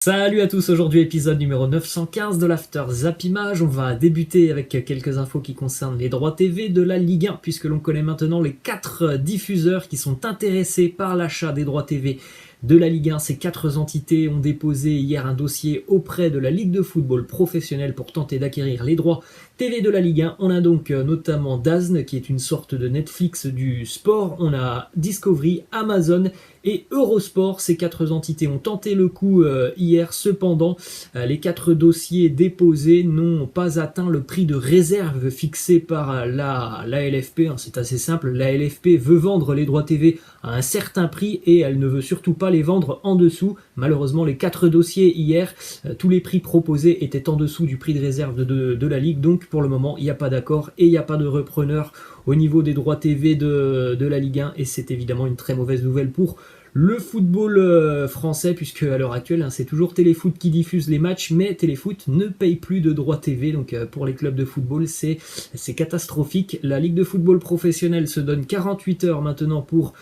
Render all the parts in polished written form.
Salut à tous, aujourd'hui épisode numéro 915 de l'After Zappimage. On va débuter avec quelques infos qui concernent les droits TV de la Ligue 1, puisque l'on connaît maintenant les 4 diffuseurs qui sont intéressés par l'achat des droits TV de la Ligue 1. Ces 4 entités ont déposé hier un dossier auprès de la Ligue de football professionnelle pour tenter d'acquérir les droits TV de la Ligue 1. On a donc notamment DAZN, qui est une sorte de Netflix du sport. On a Discovery, Amazon et Eurosport. Ces 4 entités ont tenté le coup hier. Cependant, les 4 dossiers déposés n'ont pas atteint le prix de réserve fixé par la LFP. C'est assez simple, la LFP veut vendre les droits TV à un certain prix et elle ne veut surtout pas les vendre en dessous. Malheureusement, les 4 dossiers hier, tous les prix proposés étaient en dessous du prix de réserve de la Ligue. Donc pour le moment, il n'y a pas d'accord et il n'y a pas de repreneur au niveau des droits TV de la Ligue 1, et c'est évidemment une très mauvaise nouvelle pour le football français, puisque à l'heure actuelle c'est toujours Téléfoot qui diffuse les matchs, mais Téléfoot ne paye plus de droits TV, donc pour les clubs de football c'est catastrophique. La Ligue de football professionnel se donne 48 heures maintenant pour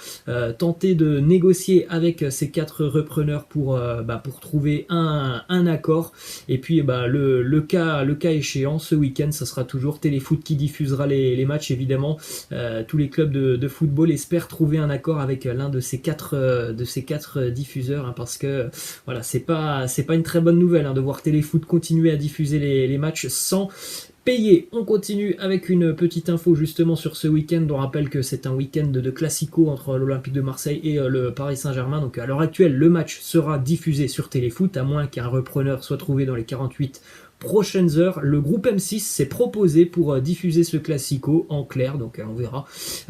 tenter de négocier avec ces 4 repreneurs pour trouver un accord, et puis le cas échéant ce week-end ça sera toujours Téléfoot qui diffusera les matchs. Évidemment tous les clubs de football espèrent trouver un accord avec l'un de ces 4 diffuseurs, parce que voilà, c'est pas une très bonne nouvelle de voir Téléfoot continuer à diffuser les matchs sans payer. On continue avec une petite info justement sur ce week-end. On rappelle que c'est un week-end de classico entre l'Olympique de Marseille et le Paris Saint-Germain. Donc à l'heure actuelle, le match sera diffusé sur Téléfoot, à moins qu'un repreneur soit trouvé dans les 48 prochaines heures. Le groupe M6 s'est proposé pour diffuser ce classico en clair, donc on verra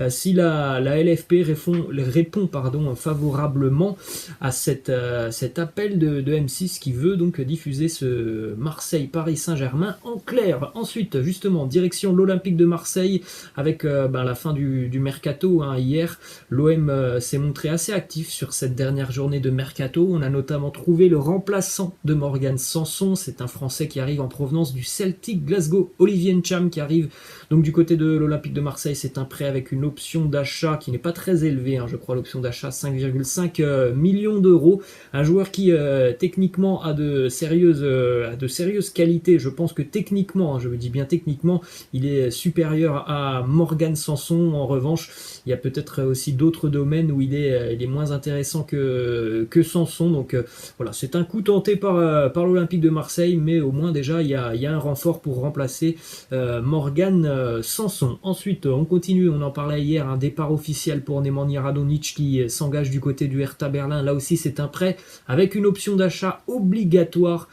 si la LFP répond favorablement à cet appel de M6 qui veut donc diffuser ce Marseille-Paris Saint-Germain en clair. Ensuite, justement, direction l'Olympique de Marseille avec la fin du mercato. Hier, l'OM s'est montré assez actif sur cette dernière journée de mercato. On a notamment trouvé le remplaçant de Morgan Sanson. C'est un Français qui arrive en provenance du Celtic Glasgow, Olivier Ntcham, qui arrive donc du côté de l'Olympique de Marseille. C'est un prêt avec une option d'achat qui n'est pas très élevée, je crois l'option d'achat 5,5 millions d'euros. Un joueur qui techniquement a de sérieuses qualités. Je pense que techniquement, je me dis bien techniquement, il est supérieur à Morgan Sanson. En revanche, il y a peut-être aussi d'autres domaines où il est moins intéressant que Sanson. Donc voilà, c'est un coup tenté par l'Olympique de Marseille, mais au moins déjà il y a un renfort pour remplacer Morgan Sanson. Ensuite, on continue, on en parlait hier, un départ officiel pour Nemanja Radonjic qui s'engage du côté du Hertha Berlin. Là aussi, c'est un prêt avec une option d'achat obligatoire,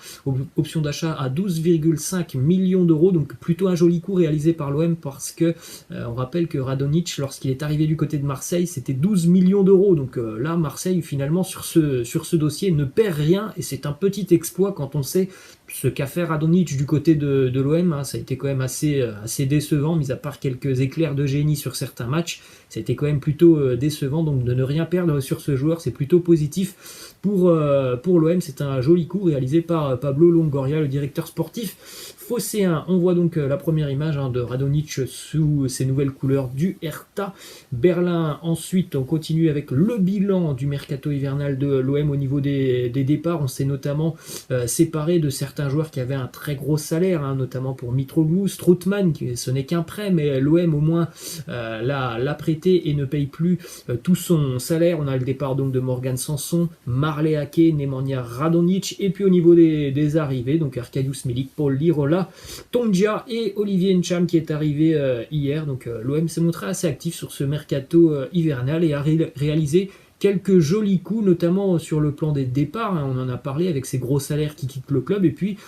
option d'achat à 12,5 millions d'euros, donc plutôt un joli coup réalisé par l'OM, parce que on rappelle que Radonjic, lorsqu'il est arrivé du côté de Marseille, c'était 12 millions d'euros. Donc là, Marseille, finalement, sur ce dossier, ne perd rien, et c'est un petit exploit quand on sait ce qu'a fait Radonjic du côté de l'OM. Ça a été quand même assez décevant, mis à part quelques éclairs de génie sur certains matchs. Ça a été quand même plutôt décevant, donc de ne rien perdre sur ce joueur, c'est plutôt positif pour l'OM. C'est un joli coup réalisé par Pablo Longoria, le directeur sportif phocéen. On voit donc la première image de Radonjic sous ses nouvelles couleurs du Hertha Berlin. Ensuite, on continue avec le bilan du mercato hivernal de l'OM au niveau des départs. On s'est notamment séparé de certains joueurs qui avaient un très gros salaire, notamment pour Mitroglou, Strootman, ce n'est qu'un prêt, mais l'OM au moins l'a prêté et ne paye plus tout son salaire. On a le départ donc de Morgan Sanson, Marley Ake, Nemanja Radonjic, et puis au niveau des arrivées, donc Arkadiusz Milik, Paul Lirola, Tongia et Olivier Ntcham qui est arrivé hier. Donc l'OM s'est montré assez actif sur ce mercato hivernal et a réalisé quelques jolis coups, notamment sur le plan des départs. On en a parlé avec ces gros salaires qui quittent le club, et puis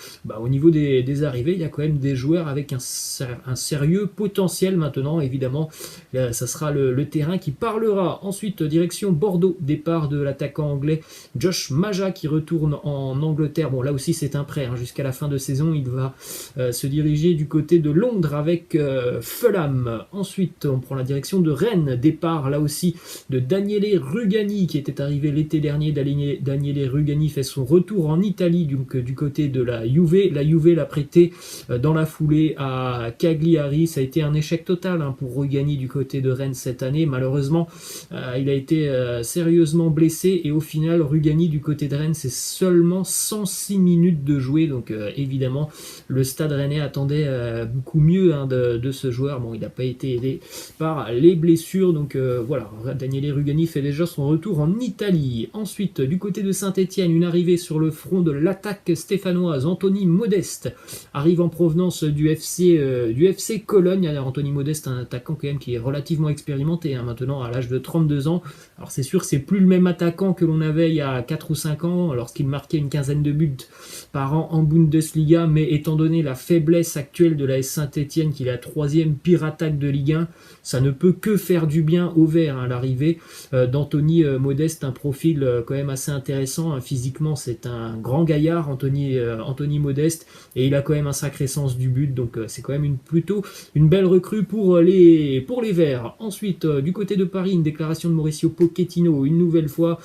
au niveau des arrivées, il y a quand même des joueurs avec un sérieux potentiel. Maintenant, évidemment, ça sera le terrain qui parlera. Ensuite, direction Bordeaux, départ de l'attaquant anglais Josh Maja qui retourne en Angleterre. Bon, là aussi c'est un prêt, jusqu'à la fin de saison. Il va se diriger du côté de Londres avec Fulham. Ensuite, on prend la direction de Rennes, départ là aussi de Daniele Rugani Rugani qui était arrivé l'été dernier. Daniele Rugani fait son retour en Italie donc du côté de la Juve. La Juve l'a prêté dans la foulée à Cagliari. Ça a été un échec total pour Rugani du côté de Rennes cette année. Malheureusement, il a été sérieusement blessé et au final, Rugani du côté de Rennes, c'est seulement 106 minutes de jouer. Donc évidemment, le Stade Rennais attendait beaucoup mieux de ce joueur. Bon, il n'a pas été aidé par les blessures. Donc voilà, Daniele Rugani fait déjà son retour en Italie. Ensuite, du côté de Saint-Etienne, une arrivée sur le front de l'attaque stéphanoise. Anthony Modeste arrive en provenance du FC Cologne. Alors, Anthony Modeste, un attaquant quand même qui est relativement expérimenté maintenant à l'âge de 32 ans. Alors c'est sûr, c'est plus le même attaquant que l'on avait il y a 4 ou 5 ans lorsqu'il marquait une quinzaine de buts par an en Bundesliga, mais étant donné la faiblesse actuelle de l'AS Saint-Etienne, qui est la 3e pire attaque de Ligue 1, ça ne peut que faire du bien au vert, l'arrivée d'Anthony Modeste, un profil quand même assez intéressant. Physiquement, c'est un grand gaillard, Anthony Modeste, et il a quand même un sacré sens du but, donc c'est quand même plutôt une belle recrue pour les Verts. Ensuite, du côté de Paris, une déclaration de Mauricio Pochettino, une nouvelle fois,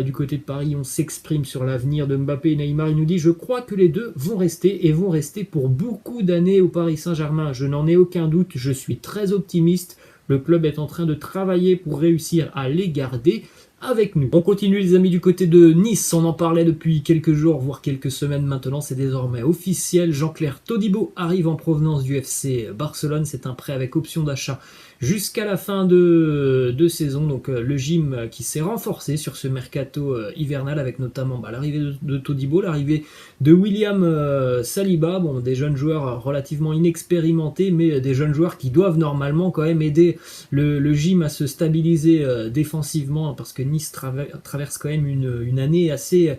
du côté de Paris, on s'exprime sur l'avenir de Mbappé et Neymar. Il nous dit: je crois que les deux vont rester et vont rester pour beaucoup d'années au Paris Saint-Germain. Je n'en ai aucun doute, je suis très optimiste. Le club est en train de travailler pour réussir à les garder avec nous. On continue les amis du côté de Nice, on en parlait depuis quelques jours, voire quelques semaines maintenant, c'est désormais officiel. Jean-Claire Todibo arrive en provenance du FC Barcelone, c'est un prêt avec option d'achat jusqu'à la fin de saison. Donc le gym qui s'est renforcé sur ce mercato hivernal avec notamment l'arrivée de Todibo, l'arrivée de William Saliba, bon, des jeunes joueurs relativement inexpérimentés, mais des jeunes joueurs qui doivent normalement quand même aider le gym à se stabiliser défensivement, parce que Nice traverse quand même une année assez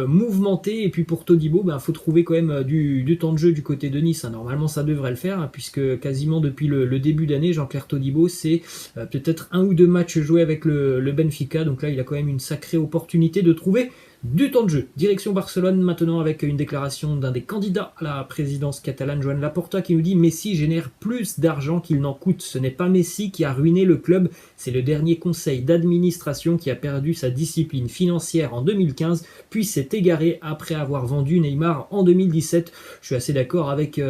mouvementée. Et puis pour Todibo, faut trouver quand même du temps de jeu du côté de Nice. Normalement ça devrait le faire, puisque quasiment depuis le début d'année, Jean-Claire Todibo, c'est peut-être 1 ou 2 matchs joués avec le Benfica. Donc là, il a quand même une sacrée opportunité de trouver du temps de jeu. Direction Barcelone maintenant, avec une déclaration d'un des candidats à la présidence catalane, Joan Laporta, qui nous dit: Messi génère plus d'argent qu'il n'en coûte. Ce n'est pas Messi qui a ruiné le club, c'est le dernier conseil d'administration qui a perdu sa discipline financière en 2015, puis s'est égaré après avoir vendu Neymar en 2017. Je suis assez d'accord avec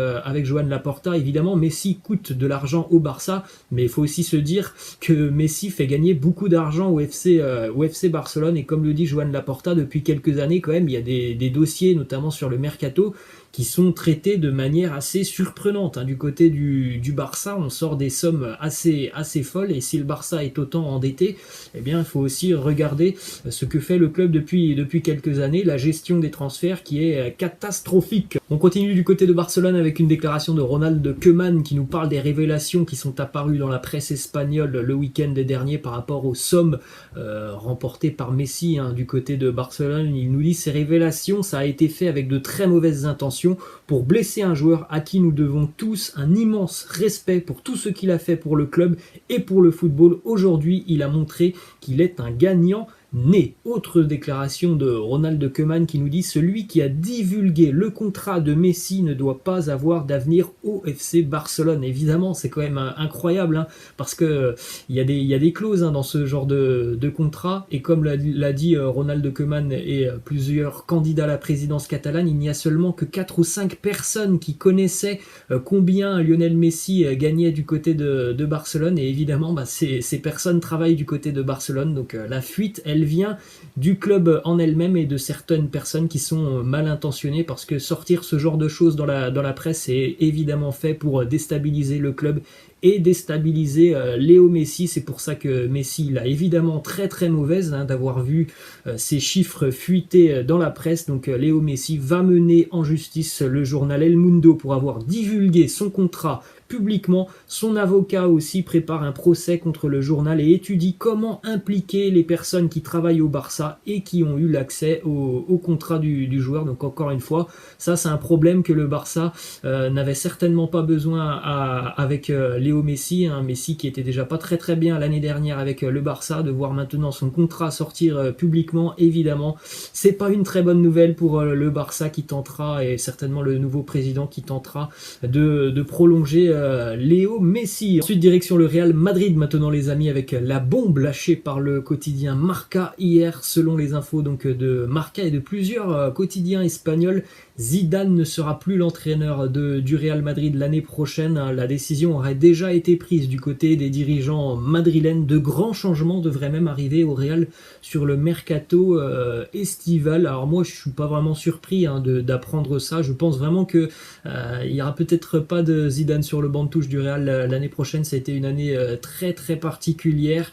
Joan Laporta. Évidemment, Messi coûte de l'argent au Barça, mais il faut aussi se dire que Messi fait gagner beaucoup d'argent au FC Barcelone, et comme le dit Joan Laporta, depuis quelques années quand même, il y a des dossiers, notamment sur le mercato, qui sont traités de manière assez surprenante. Du côté du Barça, on sort des sommes assez folles, et si le Barça est autant endetté, eh bien il faut aussi regarder ce que fait le club depuis quelques années, la gestion des transferts qui est catastrophique. On continue du côté de Barcelone avec une déclaration de Ronald Koeman qui nous parle des révélations qui sont apparues dans la presse espagnole le week-end dernier par rapport aux sommes remportées par Messi du côté de Barcelone. Il nous dit: ces révélations, ça a été fait avec de très mauvaises intentions pour blesser un joueur à qui nous devons tous un immense respect pour tout ce qu'il a fait pour le club et pour le football. Aujourd'hui, il a montré qu'il est un gagnant né. Autre déclaration de Ronald Koeman qui nous dit: celui qui a divulgué le contrat de Messi ne doit pas avoir d'avenir au FC Barcelone. Évidemment, c'est quand même incroyable, parce que il y a des clauses dans ce genre de contrat, et comme l'a dit Ronald Koeman et plusieurs candidats à la présidence catalane, il n'y a seulement que 4 ou 5 personnes qui connaissaient combien Lionel Messi gagnait du côté de Barcelone, et évidemment ces personnes travaillent du côté de Barcelone, donc la fuite elle vient du club en elle-même et de certaines personnes qui sont mal intentionnées, parce que sortir ce genre de choses dans la presse est évidemment fait pour déstabiliser le club et déstabiliser Léo Messi. C'est pour ça que Messi l'a évidemment très mauvaise d'avoir vu ces chiffres fuiter dans la presse. Donc Léo Messi va mener en justice le journal El Mundo pour avoir divulgué son contrat publiquement. Son avocat aussi prépare un procès contre le journal et étudie comment impliquer les personnes qui travaillent au Barça et qui ont eu l'accès au contrat du joueur. Donc encore une fois, ça c'est un problème que le Barça n'avait certainement pas besoin avec Léo Messi. Messi qui était déjà pas très bien l'année dernière avec le Barça, de voir maintenant son contrat sortir publiquement, évidemment, c'est pas une très bonne nouvelle pour le Barça qui tentera, et certainement le nouveau président qui tentera de prolonger Léo Messi. Ensuite direction le Real Madrid maintenant les amis, avec la bombe lâchée par le quotidien Marca hier. Selon les infos donc de Marca et de plusieurs quotidiens espagnols, Zidane ne sera plus l'entraîneur du Real Madrid l'année prochaine. La décision aurait déjà été prise du côté des dirigeants madrilènes. De grands changements devraient même arriver au Real sur le mercato estival. Alors moi je suis pas vraiment surpris d'apprendre ça. Je pense vraiment que il y aura peut-être pas de Zidane sur le banc de touche du Real l'année prochaine. Ça a été une année très très particulière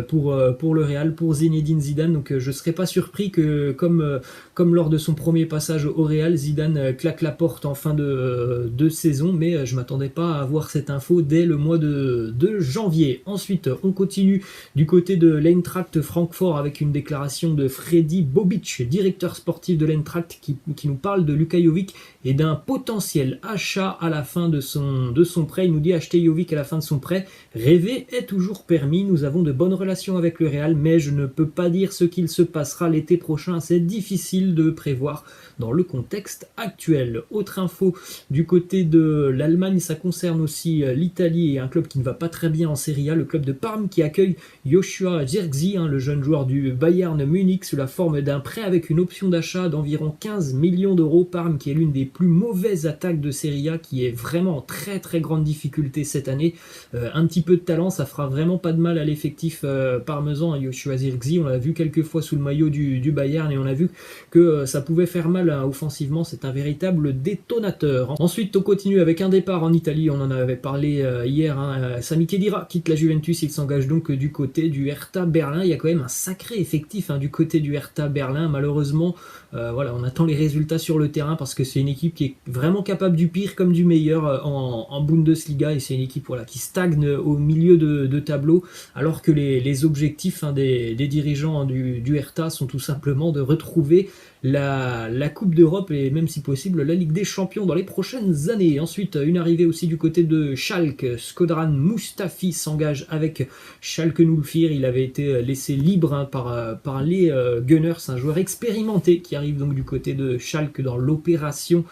pour le Real, pour Zinedine Zidane. Donc je serais pas surpris que comme lors de son premier passage au Real, Zidane claque la porte en fin de saison, mais je m'attendais pas à avoir cette info dès le mois de janvier. Ensuite, on continue du côté de l'Eintracht Francfort avec une déclaration de Freddy Bobic, directeur sportif de l'Eintracht, qui nous parle de Luka Jovic et d'un potentiel achat à la fin de son prêt. Il nous dit acheter Jovic à la fin de son prêt. Rêver est toujours permis. Nous avons de bonnes relations avec le Real, mais je ne peux pas dire ce qu'il se passera l'été prochain. C'est difficile de prévoir dans le contexte actuel. Autre info du côté de l'Allemagne, ça concerne aussi l'Italie et un club qui ne va pas très bien en Serie A, le club de Parme qui accueille Joshua Zirkzee, le jeune joueur du Bayern Munich, sous la forme d'un prêt avec une option d'achat d'environ 15 millions d'euros. Parme qui est l'une des plus mauvaises attaques de Serie A, qui est vraiment en très très grande difficulté cette année. Un petit peu de talent, ça fera vraiment pas de mal à l'effectif parmesan. Joshua Zirkzee, on l'a vu quelques fois sous le maillot du Bayern et on a vu que ça pouvait faire mal offensivement. C'est un véritable détonateur. Ensuite on continue avec un départ en Italie, on en avait parlé hier, Sami Khedira quitte la Juventus, il s'engage donc du côté du Hertha Berlin. Il y a quand même un sacré effectif du côté du Hertha Berlin. Malheureusement voilà, on attend les résultats sur le terrain parce que c'est une équipe qui est vraiment capable du pire comme du meilleur en Bundesliga, et c'est une équipe qui stagne au milieu de tableau, alors que les objectifs des dirigeants du Hertha sont tout simplement de retrouver la Coupe d'Europe et même si possible la Ligue des Champions dans les prochaines années. Ensuite, une arrivée aussi du côté de Schalke. Shkodran Mustafi s'engage avec Schalke 04. Il avait été laissé libre par les Gunners, un joueur expérimenté qui arrive donc du côté de Schalke dans l'opération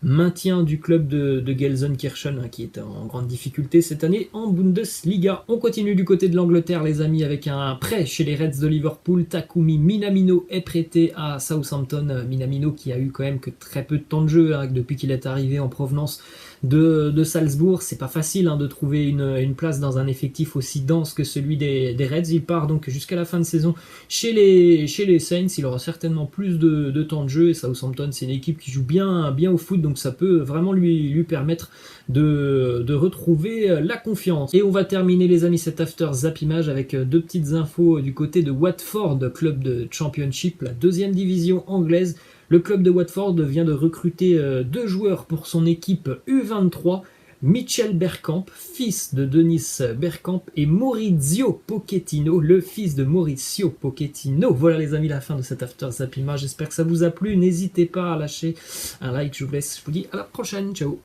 maintien du club de Gelsenkirchen qui est en grande difficulté cette année en Bundesliga. On continue du côté de l'Angleterre les amis, avec un prêt chez les Reds de Liverpool. Takumi Minamino est prêté à Southampton. Minamino qui a eu quand même que très peu de temps de jeu depuis qu'il est arrivé en provenance de Salzbourg. C'est pas facile de trouver une place dans un effectif aussi dense que celui des Reds. Il part donc jusqu'à la fin de saison chez les Saints. Il aura certainement plus de temps de jeu, et Southampton c'est une équipe qui joue bien au foot, donc ça peut vraiment lui permettre de retrouver la confiance. Et on va terminer les amis cet after zappimage avec deux petites infos du côté de Watford, club de Championship, la deuxième division anglaise. Le club de Watford vient de recruter deux joueurs pour son équipe U23, Mitchell Bergkamp, fils de Dennis Bergkamp, et Maurizio Pochettino, le fils de Mauricio Pochettino. Voilà les amis, la fin de cet after zappimage. J'espère que ça vous a plu. N'hésitez pas à lâcher un like, je vous laisse. Je vous dis à la prochaine, ciao.